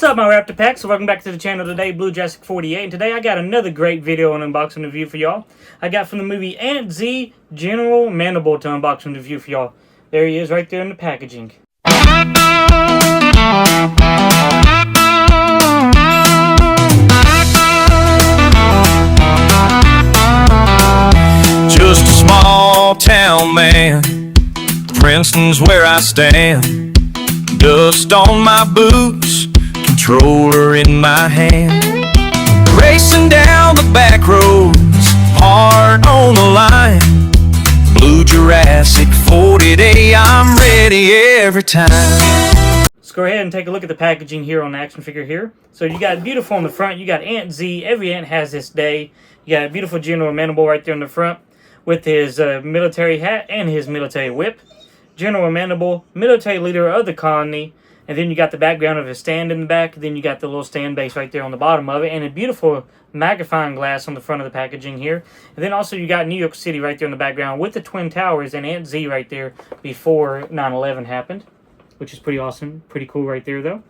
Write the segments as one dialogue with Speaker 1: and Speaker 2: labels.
Speaker 1: What's up, my Raptor Packs? So welcome back to the channel today, Blue Jurassic 48, and today I got another great video and unboxing review for y'all. I got from the movie Antz General Mandible to unbox and review for y'all. There he is right there in the packaging.
Speaker 2: Just a small town man, Princeton's where I stand. Dust on my boots, controller in my hand. Racing down the back roads, heart on the line. Blue Jurassic 40 day, I'm ready every time.
Speaker 1: Let's go ahead and take a look at the packaging here on the action figure here. So you got beautiful on the front, you got Antz. Every ant has this day. You got a beautiful General Mandible right there in the front with his military hat and his military whip. General Mandible, military leader of the colony, and then you got the background of his stand in the back, then you got the little stand base right there on the bottom of it, and a beautiful magnifying glass on the front of the packaging here. And then also you got New York City right there in the background with the Twin Towers and Antz right there before 9/11 happened, which is pretty awesome, pretty cool right there though.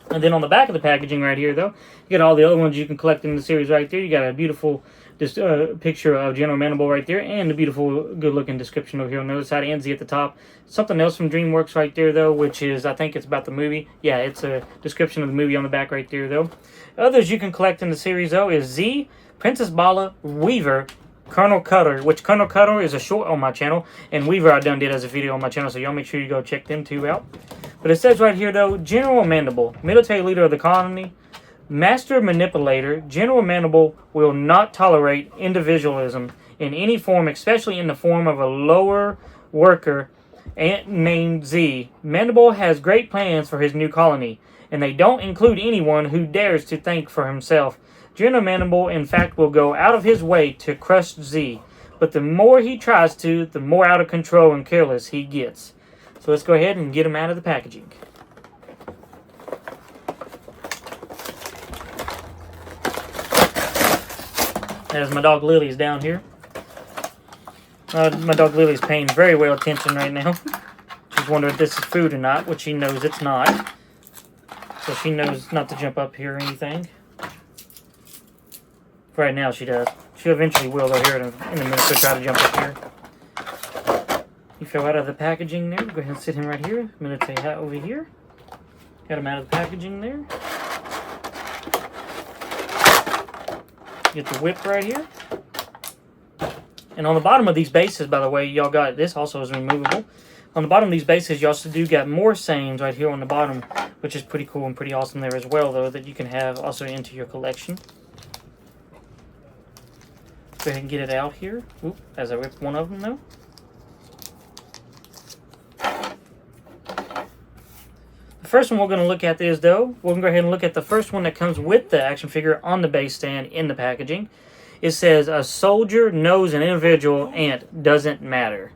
Speaker 1: And then on the back of the packaging right here though, you got all the other ones you can collect in the series right there. You got a beautiful picture of General Mandible right there, and a beautiful, good-looking description over here on the other side. Antz at the top. Something else from DreamWorks right there, though, which is, I think it's about the movie. Yeah, it's a description of the movie on the back right there, though. Others you can collect in the series, though, is Z, Princess Bala, Weaver, Colonel Cutter, which Colonel Cutter is a short on my channel, and Weaver I done did as a video on my channel, so y'all make sure you go check them two out. But it says right here, though, General Mandible, military leader of the colony, Master Manipulator. General Mandible will not tolerate individualism in any form, especially in the form of a lower worker ant named Z. Mandible has great plans for his new colony, and they don't include anyone who dares to think for himself. General Mandible, in fact, will go out of his way to crush Z, but the more he tries to, the more out of control and careless he gets. So let's go ahead and get him out of the packaging. There's my dog Lily's down here. My dog Lily's paying very well attention right now. She's wondering if this is food or not, which she knows it's not. So she knows not to jump up here or anything. For right now she does. She eventually will though here in a minute. She'll try to jump up here. He fell out of the packaging there. Go ahead and sit him right here. Military hat over here. Got him out of the packaging there. Get the whip right here. And on the bottom of these bases, by the way, y'all got this also is removable. On the bottom of these bases, you also do got more sayings right here on the bottom, which is pretty cool and pretty awesome there as well, though, that you can have also into your collection. Go ahead and get it out here. Oop, as I rip one of them, though. The first one we're going to look at is, though, we're going to go ahead and look at the first one that comes with the action figure on the base stand in the packaging. It says, a soldier knows an individual ant doesn't matter.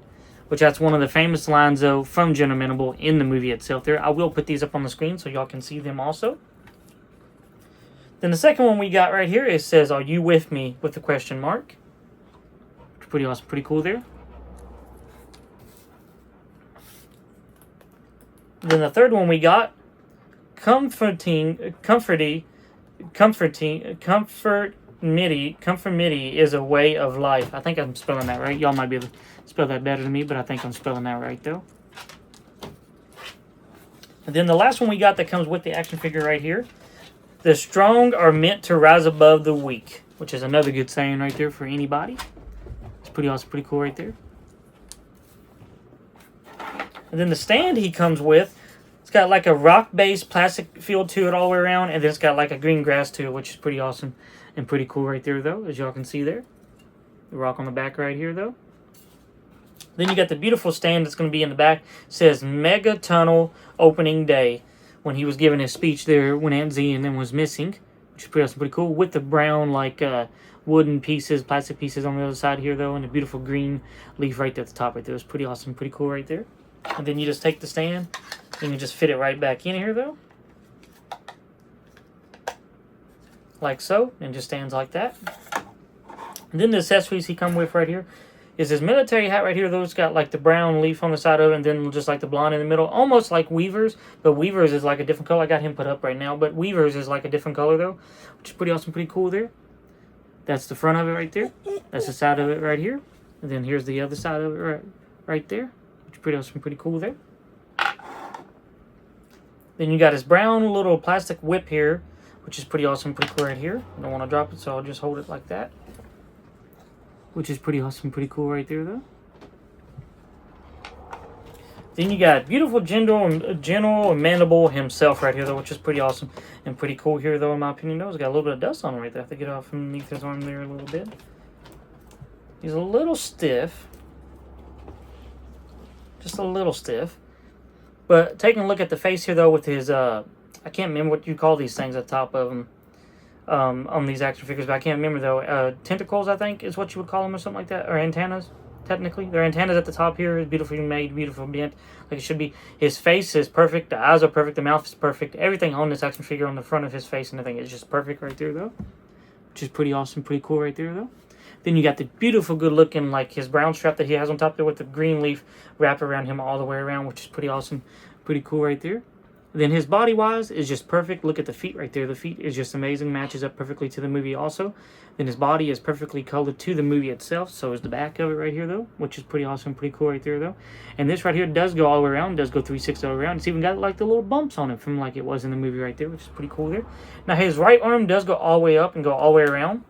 Speaker 1: Which that's one of the famous lines, though, from General Mandible in the movie itself there. I will put these up on the screen so y'all can see them also. Then the second one we got right here, it says, are you with me, with the question mark. Pretty awesome, pretty cool there. Then the third one we got, comfort midi is a way of life. I think I'm spelling that right. Y'all might be able to spell that better than me, but I think I'm spelling that right though. And then the last one we got that comes with the action figure right here, the strong are meant to rise above the weak, which is another good saying right there for anybody. It's pretty awesome, pretty cool right there. And then the stand he comes with, it's got like a rock-based plastic feel to it all the way around, and then it's got like a green grass to it, which is pretty awesome and pretty cool right there, though, as y'all can see there. The rock on the back right here, though. Then you got the beautiful stand that's going to be in the back. It says Mega Tunnel Opening Day, when he was giving his speech there when Antz and them was missing, which is pretty awesome, pretty cool, with the brown like wooden pieces, plastic pieces on the other side here, though, and a beautiful green leaf right there at the top right there. It's pretty awesome, pretty cool right there. And then you just take the stand and you just fit it right back in here, though. Like so, and just stands like that. And then the accessories he come with right here. is his military hat right here, though. It's got like the brown leaf on the side of it, and then just like the blonde in the middle, almost like Weaver's, but Weaver's is like a different color. I got him put up right now, but Weaver's is like a different color though, which is pretty awesome, pretty cool there. That's the front of it right there. That's the side of it right here, and then here's the other side of it right there, which is pretty awesome, pretty cool there. Then you got his brown little plastic whip here, which is pretty awesome, pretty cool right here. I don't want to drop it, so I'll just hold it like that, which is pretty awesome, pretty cool right there, though. Then you got beautiful General Mandible himself right here, though, which is pretty awesome and pretty cool here, though, in my opinion. Though, he's got a little bit of dust on him right there. I have to get off underneath his arm there a little bit. He's a little stiff. Just a little stiff. But taking a look at the face here, though, with his, I can't remember what you call these things at the top of them on these action figures, but I can't remember, though. Tentacles, I think, is what you would call them or something like that, or antennas, technically. Their antennas at the top here is beautifully made, beautiful bent, like it should be. His face is perfect, the eyes are perfect, the mouth is perfect. Everything on this action figure on the front of his face and everything is just perfect right there, though, which is pretty awesome, pretty cool right there, though. Then you got the beautiful, good-looking, like his brown strap that he has on top there with the green leaf wrap around him all the way around, which is pretty awesome, pretty cool right there. Then his body-wise is just perfect. Look at the feet right there. The feet is just amazing, matches up perfectly to the movie also. Then his body is perfectly colored to the movie itself, so is the back of it right here, though, which is pretty awesome, pretty cool right there, though. And this right here does go all the way around, does go 360 all the way around. It's even got like the little bumps on it from like it was in the movie right there, which is pretty cool there. Now his right arm does go all the way up and go all the way around.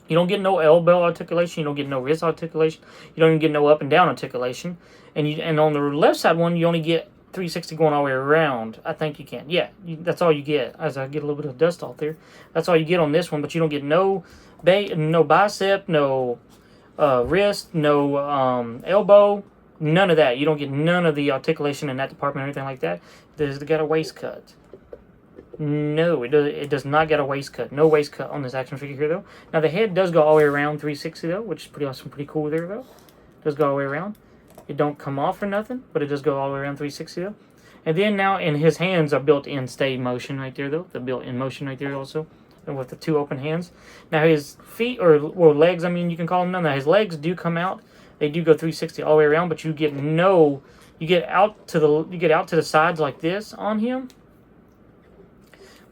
Speaker 1: You don't get no elbow articulation. You don't get no wrist articulation. You don't even get no up and down articulation. And on the left side one, you only get 360 going all the way around. I think you can. Yeah, that's all you get. As I get a little bit of dust off there, that's all you get on this one. But you don't get no bicep, no wrist, no elbow, none of that. You don't get none of the articulation in that department or anything like that. There's got a waist cut. No, it does not get a waist cut. No waist cut on this action figure here, though. Now, the head does go all the way around 360, though, which is pretty awesome, pretty cool there, though. It does go all the way around. It don't come off or nothing, but it does go all the way around 360, though. And then now, and his hands are built in stay motion right there, though. They're built in motion right there also, and with the two open hands. Now, his feet, or legs, I mean, you can call them. Now, his legs do come out. They do go 360 all the way around, but you get no, you get out to the sides like this on him.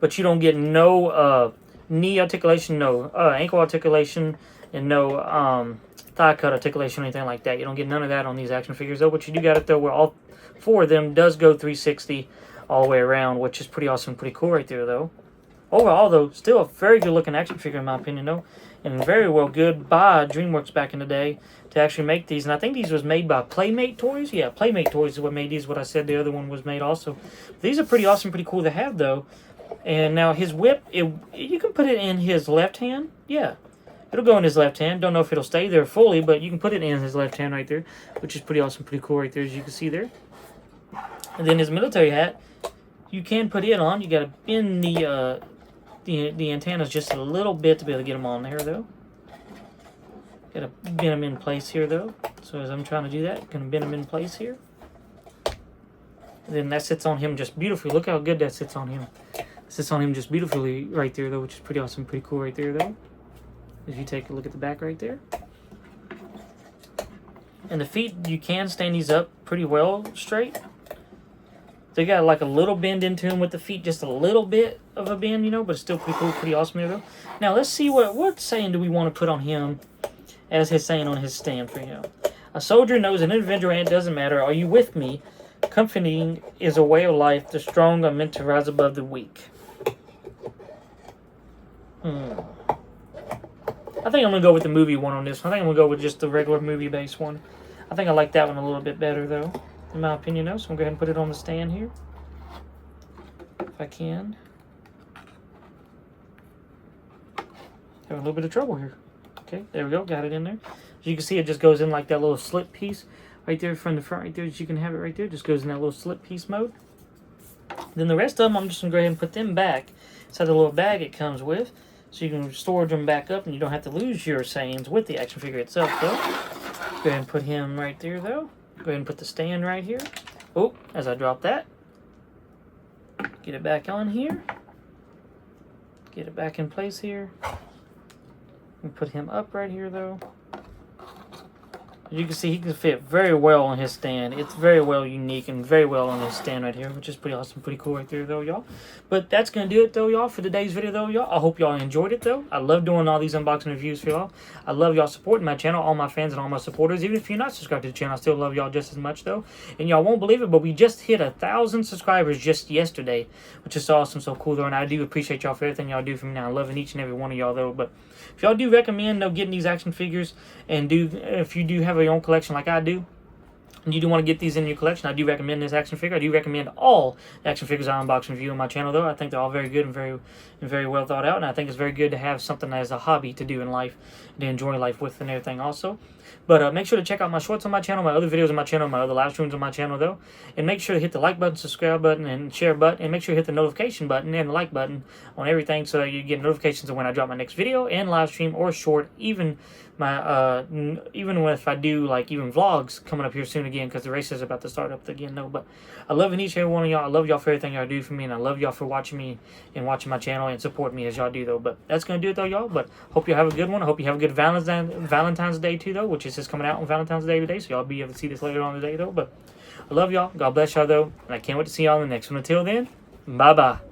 Speaker 1: But you don't get no knee articulation, no ankle articulation, and no thigh cut articulation or anything like that. You don't get none of that on these action figures, though. But you do got it, though, where all four of them does go 360 all the way around, which is pretty awesome, pretty cool right there, though. Overall, though, still a very good-looking action figure, in my opinion, though. And very well good by DreamWorks back in the day to actually make these. And I think these was made by Playmates Toys. Yeah, Playmates Toys is what made these. What I said the other one was made also. These are pretty awesome, pretty cool to have, though. And now his whip, you can put it in his left hand. Yeah, it'll go in his left hand. Don't know if it'll stay there fully, but you can put it in his left hand right there, which is pretty awesome, pretty cool right there, as you can see there. And then his military hat, you can put it on. You got to bend the antennas just a little bit to be able to get them on there, though. Got to bend them in place here, though. So as I'm trying to do that, going to bend them in place here. And then that sits on him just beautifully. Look how good that sits on him. Sits on him just beautifully right there, though, which is pretty awesome, pretty cool right there, though. As you take a look at the back right there. And the feet, you can stand these up pretty well straight. They got like a little bend into them with the feet, just a little bit of a bend, you know, but it's still pretty cool, pretty awesome there, though. Now, let's see what saying do we want to put on him as his saying on his stand for him. A soldier knows an individual and it doesn't matter. Are you with me? Comforting is a way of life. The strong are meant to rise above the weak. I think I'm going to go with the movie one on this one. I think I'm going to go with just the regular movie-based one. I think I like that one a little bit better, though, in my opinion, though. So I'm going to go ahead and put it on the stand here. If I can. Having a little bit of trouble here. Okay, there we go. Got it in there. As you can see, it just goes in like that little slip piece right there from the front right there. As you can have it right there. Just goes in that little slip piece mode. Then the rest of them, I'm just going to go ahead and put them back inside the little bag it comes with. So you can storage them back up and you don't have to lose your sayings with the action figure itself, though. Go ahead and put him right there, though. Go ahead and put the stand right here. Oh, as I drop that. Get it back on here. Get it back in place here. And put him up right here, though. You can see he can fit very well on his stand. It's very well unique and very well on his stand right here, which is pretty awesome, pretty cool right there, though, y'all. But that's going to do it, though, y'all, for today's video, though, y'all. I hope y'all enjoyed it, though. I love doing all these unboxing reviews for y'all. I love y'all supporting my channel, all my fans and all my supporters. Even if you're not subscribed to the channel, I still love y'all just as much, though. And y'all won't believe it, but we just hit 1,000 subscribers just yesterday, which is so awesome, so cool, though. And I do appreciate y'all for everything y'all do for me now. I'm loving each and every one of y'all, though. But if y'all do recommend, though, getting these action figures, and if you do have your own collection like I do, and you do want to get these in your collection, I do recommend this action figure. I do recommend all action figures I unbox and review on my channel, though. I think they're all very good and very well thought out, and I think it's very good to have something as a hobby to do in life, to enjoy life with and everything also. But make sure to check out my shorts on my channel, my other videos on my channel, my other live streams on my channel, though. And make sure to hit the like button, subscribe button, and share button. And make sure to hit the notification button and the like button on everything so that you get notifications of when I drop my next video and live stream or short, even if I do like even vlogs coming up here soon again, because the race is about to start up again, though. But I love each and every one of y'all. I love y'all for everything y'all do for me, and I love y'all for watching me and watching my channel and supporting me as y'all do, though. But that's gonna do it, though, y'all. But hope you have a good one. I hope you have a good Valentine's Day too, though, which is just coming out on Valentine's Day today, so y'all be able to see this later on today, though. But I love y'all. God bless y'all, though, and I can't wait to see y'all in the next one. Until then, bye bye.